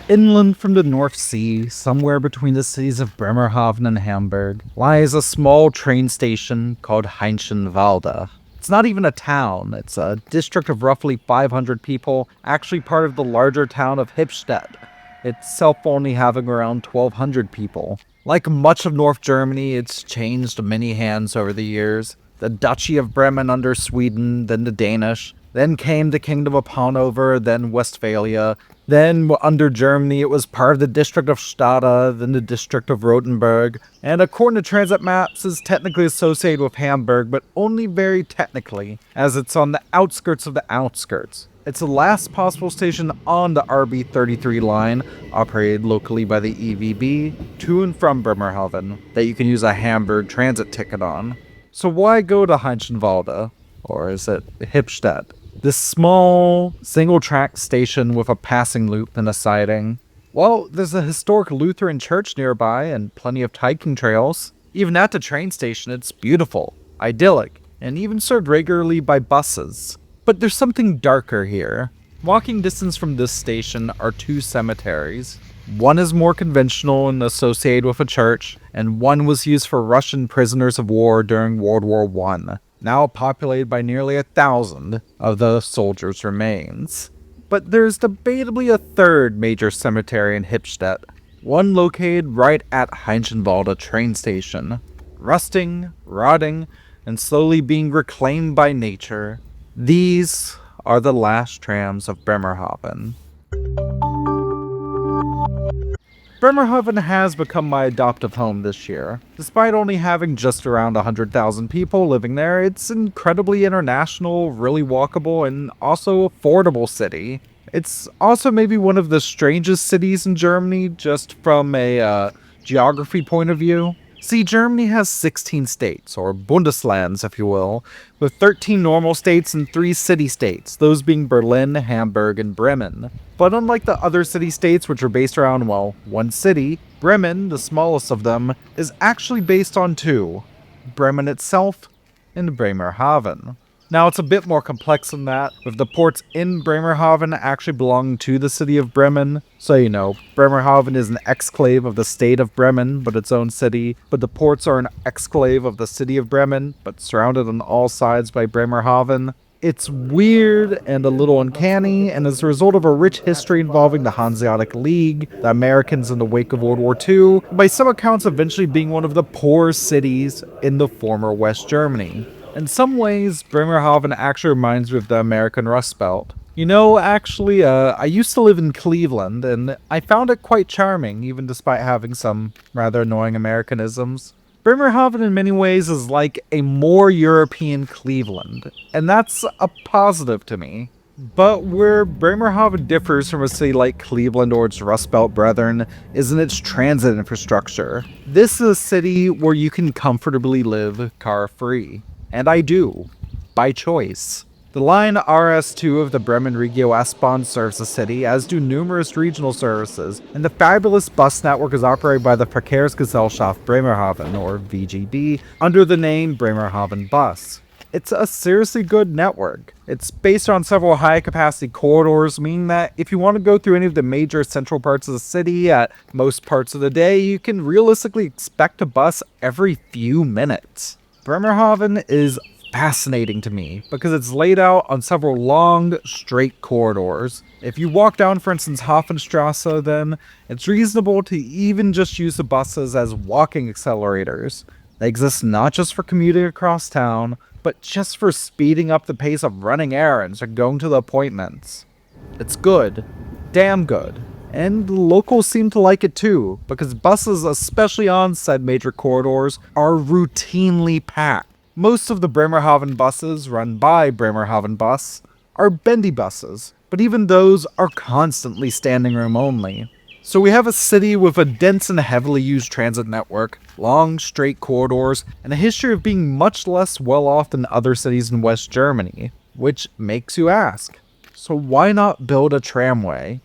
Inland from the North Sea, somewhere between the cities of Bremerhaven and Hamburg, lies a small train station called Heinschenwalde. It's not even a town, it's a district of roughly 500 people, actually part of the larger town of Hipstedt, itself only having around 1,200 people. Like much of North Germany, it's changed many hands over the years. The Duchy of Bremen under Sweden, then the Danish. Then came the Kingdom of Hanover, then Westphalia. Then, under Germany, it was part of the district of Stade, then the district of Rothenburg. And according to transit maps, is technically associated with Hamburg, but only very technically, as it's on the outskirts of the outskirts. It's the last possible station on the RB33 line, operated locally by the EVB, to and from Bremerhaven, that you can use a Hamburg transit ticket on. So why go to Heinschenwalde? Or is it Hipstedt? This small, single-track station with a passing loop and a siding. Well, there's a historic Lutheran church nearby and plenty of hiking trails. Even at the train station, it's beautiful, idyllic, and even served regularly by buses. But there's something darker here. Walking distance from this station are two cemeteries. One is more conventional and associated with a church, and one was used for Russian prisoners of war during World War I. Now populated by nearly 1,000 of the soldiers' remains. But there's debatably a third major cemetery in Hipstedt, one located right at Heinschenwalde train station, rusting, rotting, and slowly being reclaimed by nature. These are the last trams of Bremerhaven. Bremerhaven has become my adoptive home this year. Despite only having just around 100,000 people living there, it's incredibly international, really walkable, and also affordable city. It's also maybe one of the strangest cities in Germany, just from a geography point of view. See, Germany has 16 states, or Bundeslands if you will, with 13 normal states and 3 city-states, those being Berlin, Hamburg, and Bremen. But unlike the other city-states which are based around, well, one city, Bremen, the smallest of them, is actually based on 2. Bremen itself and Bremerhaven. Now, it's a bit more complex than that, with the ports in Bremerhaven actually belonging to the city of Bremen. So, Bremerhaven is an exclave of the state of Bremen, but its own city. But the ports are an exclave of the city of Bremen, but surrounded on all sides by Bremerhaven. It's weird and a little uncanny, and as a result of a rich history involving the Hanseatic League, the Americans in the wake of World War II, by some accounts eventually being one of the poorest cities in the former West Germany. In some ways, Bremerhaven actually reminds me of the American Rust Belt. I used to live in Cleveland, and I found it quite charming, even despite having some rather annoying Americanisms. Bremerhaven in many ways is like a more European Cleveland, and that's a positive to me. But where Bremerhaven differs from a city like Cleveland or its Rust Belt brethren is in its transit infrastructure. This is a city where you can comfortably live car-free. And I do, by choice. The line RS2 of the Bremen Regio S-Bahn serves the city, as do numerous regional services, and the fabulous bus network is operated by the Verkehrsgesellschaft Bremerhaven, or VGB, under the name Bremerhaven Bus. It's a seriously good network. It's based on several high-capacity corridors, meaning that if you want to go through any of the major central parts of the city at most parts of the day, you can realistically expect a bus every few minutes. Bremerhaven is fascinating to me because it's laid out on several long, straight corridors. If you walk down, for instance, Hafenstrasse, then it's reasonable to even just use the buses as walking accelerators. They exist not just for commuting across town, but just for speeding up the pace of running errands or going to the appointments. It's good. Damn good. And the locals seem to like it too, because buses, especially on said major corridors, are routinely packed. Most of the Bremerhaven buses run by Bremerhaven Bus are bendy buses, but even those are constantly standing room only. So we have a city with a dense and heavily used transit network, long straight corridors, and a history of being much less well off than other cities in West Germany, which makes you ask, so why not build a tramway?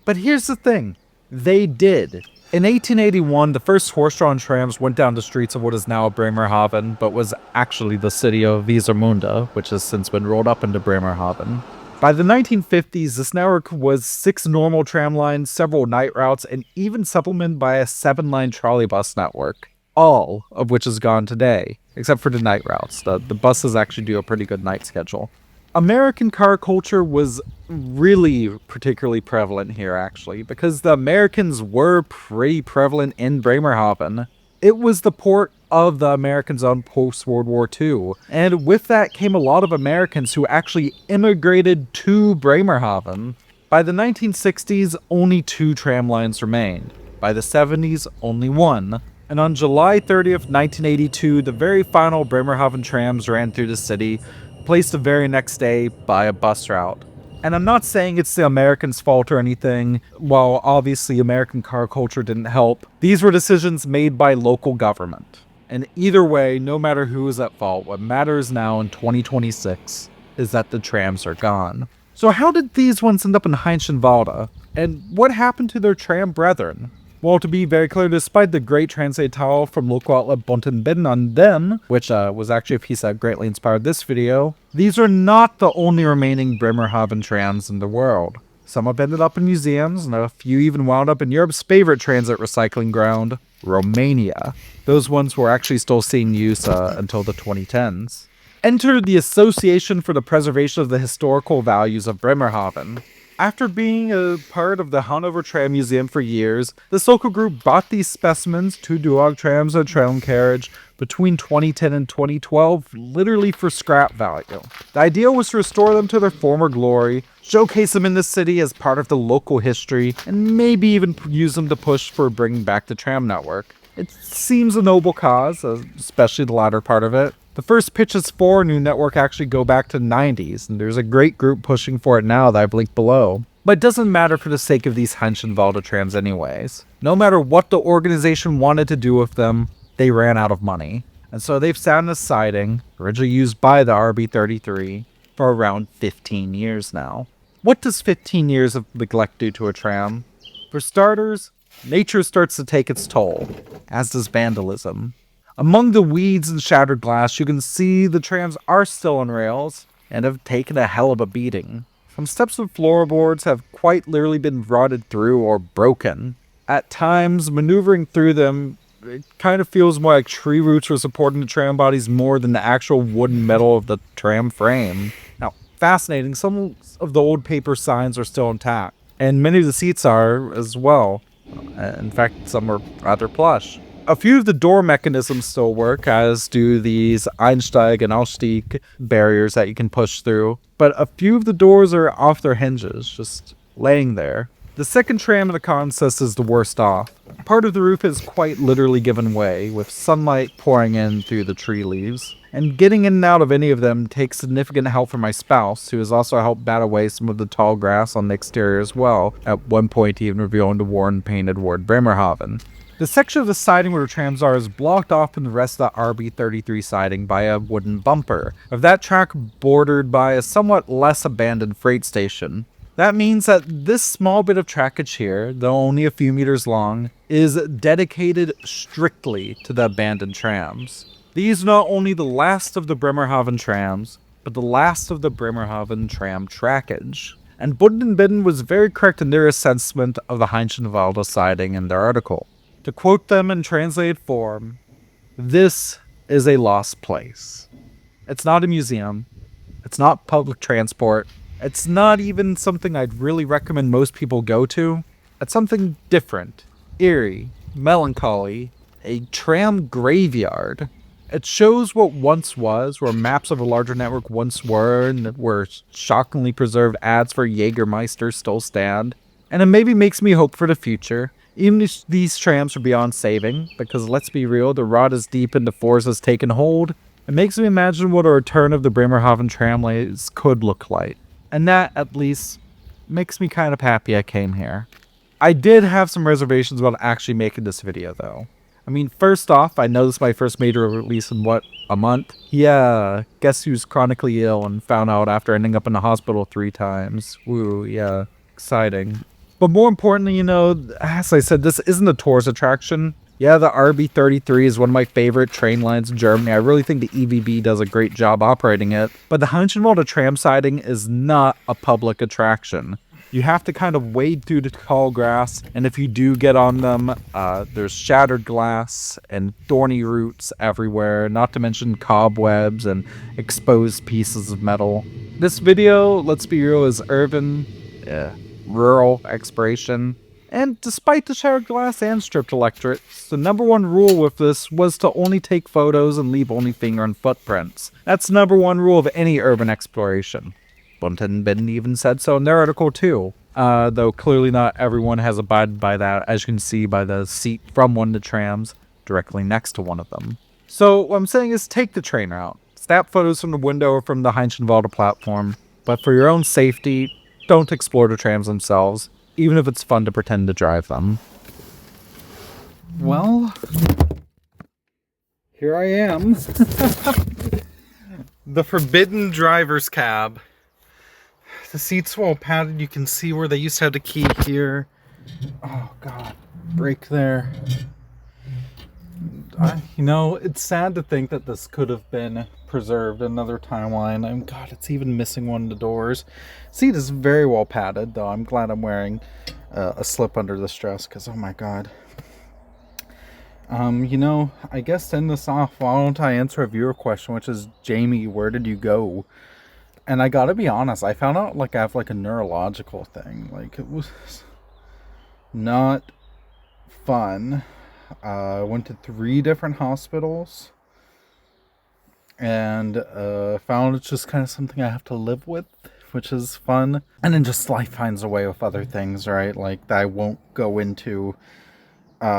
But here's the thing, they did. In 1881, the first horse-drawn trams went down the streets of what is now Bremerhaven, but was actually the city of Wesermünde, which has since been rolled up into Bremerhaven. By the 1950s, this network was 6 normal tram lines, several night routes, and even supplemented by a 7-line trolley bus network, all of which is gone today, except for the night routes. The buses actually do a pretty good night schedule. American car culture was really particularly prevalent here, actually, because the Americans were pretty prevalent in Bremerhaven. It was the port of the Americans on post-World War II, and with that came a lot of Americans who actually immigrated to Bremerhaven. By the 1960s, only 2 tram lines remained. By the 70s, only 1. And on July 30th, 1982, the very final Bremerhaven trams ran through the city, placed the very next day by a bus route. And I'm not saying it's the Americans' fault or anything, while obviously American car culture didn't help. These were decisions made by local government. And either way, no matter who is at fault, what matters now in 2026 is that the trams are gone. So how did these ones end up in Heinschenwalde? And what happened to their tram brethren? Well, to be very clear, despite the great translate tile from local outlet Bunten Bidden on them, which was actually a piece that greatly inspired this video, these are not the only remaining Bremerhaven trams in the world. Some have ended up in museums, and a few even wound up in Europe's favorite transit recycling ground, Romania. Those ones were actually still seeing use until the 2010s. Enter the Association for the Preservation of the Historical Values of Bremerhaven. After being a part of the Hanover Tram Museum for years, this local group bought these specimens, 2 Duog trams and a tram carriage, between 2010 and 2012, literally for scrap value. The idea was to restore them to their former glory, showcase them in the city as part of the local history, and maybe even use them to push for bringing back the tram network. It seems a noble cause, especially the latter part of it. The first pitches for a new network actually go back to the 90s, and there's a great group pushing for it now that I've linked below. But it doesn't matter for the sake of these Heinschenwalde trams anyways. No matter what the organization wanted to do with them, they ran out of money. And so they've sat in a siding, originally used by the RB33, for around 15 years now. What does 15 years of neglect do to a tram? For starters, nature starts to take its toll, as does vandalism. Among the weeds and shattered glass, you can see the trams are still on rails and have taken a hell of a beating. Some steps and floorboards have quite literally been rotted through or broken. At times, maneuvering through them, it kind of feels more like tree roots are supporting the tram bodies more than the actual wooden metal of the tram frame. Now, fascinating, some of the old paper signs are still intact, and many of the seats are as well. In fact, some are rather plush. A few of the door mechanisms still work, as do these Einsteig and Ausstieg barriers that you can push through, but a few of the doors are off their hinges, just laying there. The second tram in the consist is the worst off. Part of the roof is quite literally given way, with sunlight pouring in through the tree leaves. And getting in and out of any of them takes significant help from my spouse, who has also helped bat away some of the tall grass on the exterior as well, at one point even revealing the worn painted word Bremerhaven. The section of the siding where the trams are is blocked off from the rest of the RB33 siding by a wooden bumper, of that track bordered by a somewhat less abandoned freight station. That means that this small bit of trackage here, though only a few meters long, is dedicated strictly to the abandoned trams. These are not only the last of the Bremerhaven trams, but the last of the Bremerhaven tram trackage. And Bundenbidden was very correct in their assessment of the Heinschenwalde siding in their article. To quote them in translated form, this is a lost place. It's not a museum. It's not public transport. It's not even something I'd really recommend most people go to. It's something different, eerie, melancholy, a tram graveyard. It shows what once was, where maps of a larger network once were, and where shockingly preserved ads for Jägermeister still stand. And it maybe makes me hope for the future. Even if these trams are beyond saving, because let's be real, the rot is deep and the force has taken hold, it makes me imagine what a return of the Bremerhaven tramways could look like. And that, at least, makes me kind of happy I came here. I did have some reservations about actually making this video, though. I mean, first off, I know this is my first major release in, a month? Yeah, guess who's chronically ill and found out after ending up in the hospital 3 times. Woo, yeah, exciting. But more importantly, as I said, this isn't a tourist attraction. Yeah, the RB33 is one of my favorite train lines in Germany. I really think the EVB does a great job operating it. But the Heinschenwalde tram siding is not a public attraction. You have to kind of wade through the tall grass, and if you do get on them, there's shattered glass and thorny roots everywhere, not to mention cobwebs and exposed pieces of metal. This video, let's be real, is urban, rural exploration. And despite the shattered glass and stripped electorates, the number one rule with this was to only take photos and leave only finger and footprints. That's the number one rule of any urban exploration. Bund and Biden even said so in their article too. Though clearly not everyone has abided by that, as you can see by the seat from one of the trams directly next to one of them. So what I'm saying is take the train route. Snap photos from the window or from the Heinschenwalde platform, but for your own safety, don't explore the trams themselves, even if it's fun to pretend to drive them. Well, here I am. The forbidden driver's cab. The seats were all padded. You can see where they used to have the key here. Oh god, brake there. It's sad to think that this could have been preserved in another timeline. God, it's even missing one of the doors. Seat is very well padded, though. I'm glad I'm wearing a slip under this dress, because oh my god. I guess to end this off, why don't I answer a viewer question, which is, Jamie, where did you go? And I gotta be honest, I found out I have a neurological thing. It was not fun. I went to 3 different hospitals and found it's just kind of something I have to live with, which is fun. And then just life finds a way with other things, right? I won't go into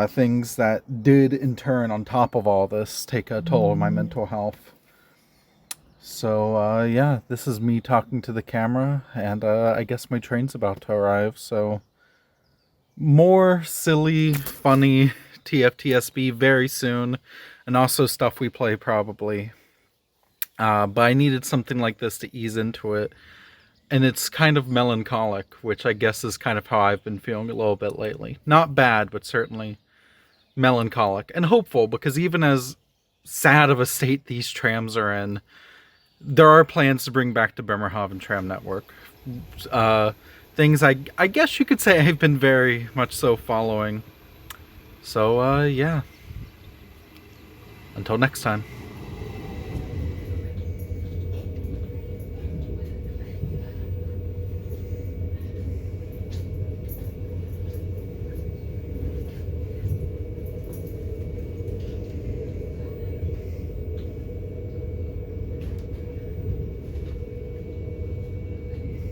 things that did in turn, on top of all this, take a toll on my mental health. So yeah, this is me talking to the camera, and I guess my train's about to arrive, so more silly, funny TFTSB very soon, and also stuff we play probably. But I needed something like this to ease into it, and it's kind of melancholic, which I guess is kind of how I've been feeling a little bit lately. Not bad, but certainly melancholic and hopeful, because even as sad of a state these trams are in, there are plans to bring back the Bremerhaven tram network. Things I guess you could say I've been very much so following. So, yeah. Until next time.